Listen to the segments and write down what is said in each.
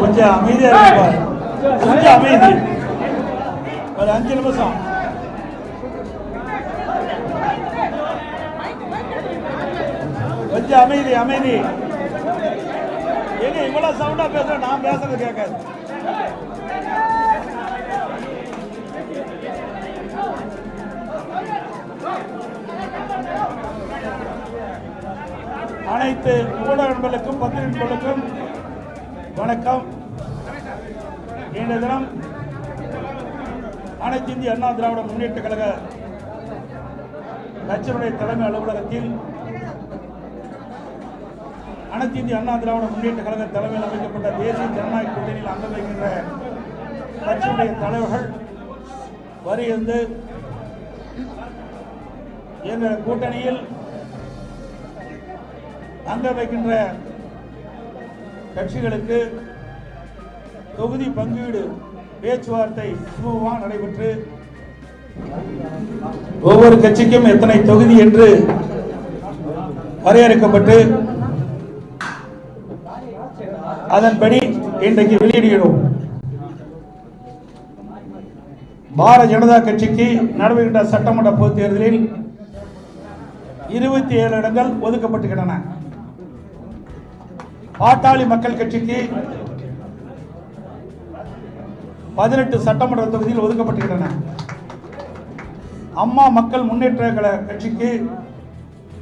கொஞ்சம் அமைதியா இருப்பார், கொஞ்சம் அமைதி, ஒரு 5 நிமிஷம். கொஞ்சம் அமைதி அமைதி. எங்க இவ்வளவு சவுண்டா பேசுற, நான் பேசுறது கேட்காது. அனைத்து ஊடக நண்பர்களுக்கும் பத்திரிகை நண்பர்களுக்கும் வணக்கம். இன்றைய தினம் அனைத்து இந்திய அண்ணா திராவிட முன்னேற்ற கழக கட்சியினுடைய தலைமை அலுவலகத்தில் அனைத்து இந்திய அண்ணா திராவிட முன்னேற்ற கழக தலைமையில் அமைக்கப்பட்ட தேசிய ஜனநாயக கூட்டணியில் அங்கம் வைக்கின்ற கட்சியுடைய தலைவர்கள் வருகிறது. எங்கள் கூட்டணியில் அங்கம் வைக்கின்ற கட்சிகளுக்கு தொகுதி பங்கீடு பேச்சுவார்த்தை சுமூகமாக நடைபெற்று ஒவ்வொரு கட்சிக்கும் எத்தனை தொகுதி என்று வரையறுக்கப்பட்டு அதன்படி இன்றைக்கு வெளியிடுகிறோம். பாரதிய ஜனதா கட்சிக்கு நடைபெறுகின்ற சட்டமன்ற பொதுத் தேர்தலில் 27 இடங்கள் ஒதுக்கப்பட்டுள்ளன. பாட்டாளி மக்கள் கட்சிக்கு 18 சட்டமன்ற தொகுதியில் ஒதுக்கப்பட்டுள்ளன. அம்மா மக்கள் முன்னேற்ற கழக கட்சிக்கு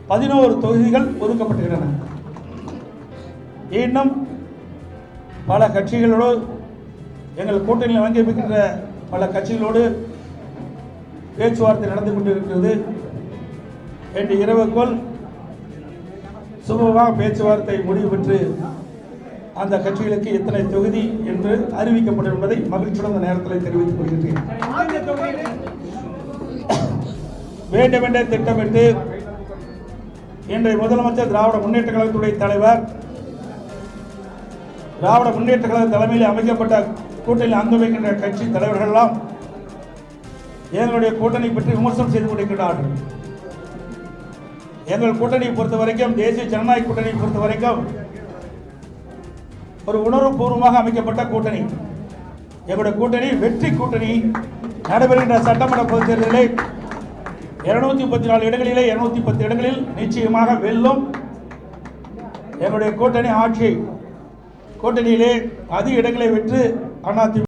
11 தொகுதிகள் ஒதுக்கப்பட்டுள்ளன. இன்னும் பல கட்சிகளோடு எங்கள் கூட்டணியில் அங்கீகரிக்கின்ற பல கட்சிகளோடு பேச்சுவார்த்தை நடந்து கொண்டிருக்கிறது. இன்று இரவுக்குள் சுமூகமாக பேச்சுவார்த்தை முடிவு பெற்று அந்த கட்சிகளுக்கு எத்தனை தொகுதி என்று அறிவிக்கப்படும் என்பதை மகிழ்ச்சியுடன் இந்த நேரத்தில் தெரிவித்துக் கொள்கின்றேன். வேண்டுமென்றே திட்டமிட்டு இன்றைய முதலமைச்சர் திராவிட முன்னேற்ற கழகத்துடைய தலைவர் திராவிட முன்னேற்ற கழக தலைமையில் அமைக்கப்பட்ட கூட்டணியில் அங்கம் வைக்கின்ற கட்சி தலைவர்கள் எல்லாம் எங்களுடைய கூட்டணி பற்றி விமர்சனம் செய்து கொண்டிருக்கிறார்கள். எங்கள் கூட்டணியை பொறுத்த வரைக்கும், தேசிய ஜனநாயக கூட்டணியை பொறுத்த வரைக்கும் ஒரு உணர்வுபூர்வமாக அமைக்கப்பட்ட கூட்டணி. எங்களுடைய கூட்டணி வெற்றி கூட்டணி. நடைபெறுகின்ற சட்டமன்ற பொதுத் தேர்தலில் 234 இடங்களிலே 210 இடங்களில் நிச்சயமாக வெல்லும். எங்களுடைய கூட்டணி ஆட்சி கூட்டணியிலே அதிக இடங்களை வென்று அதிமுக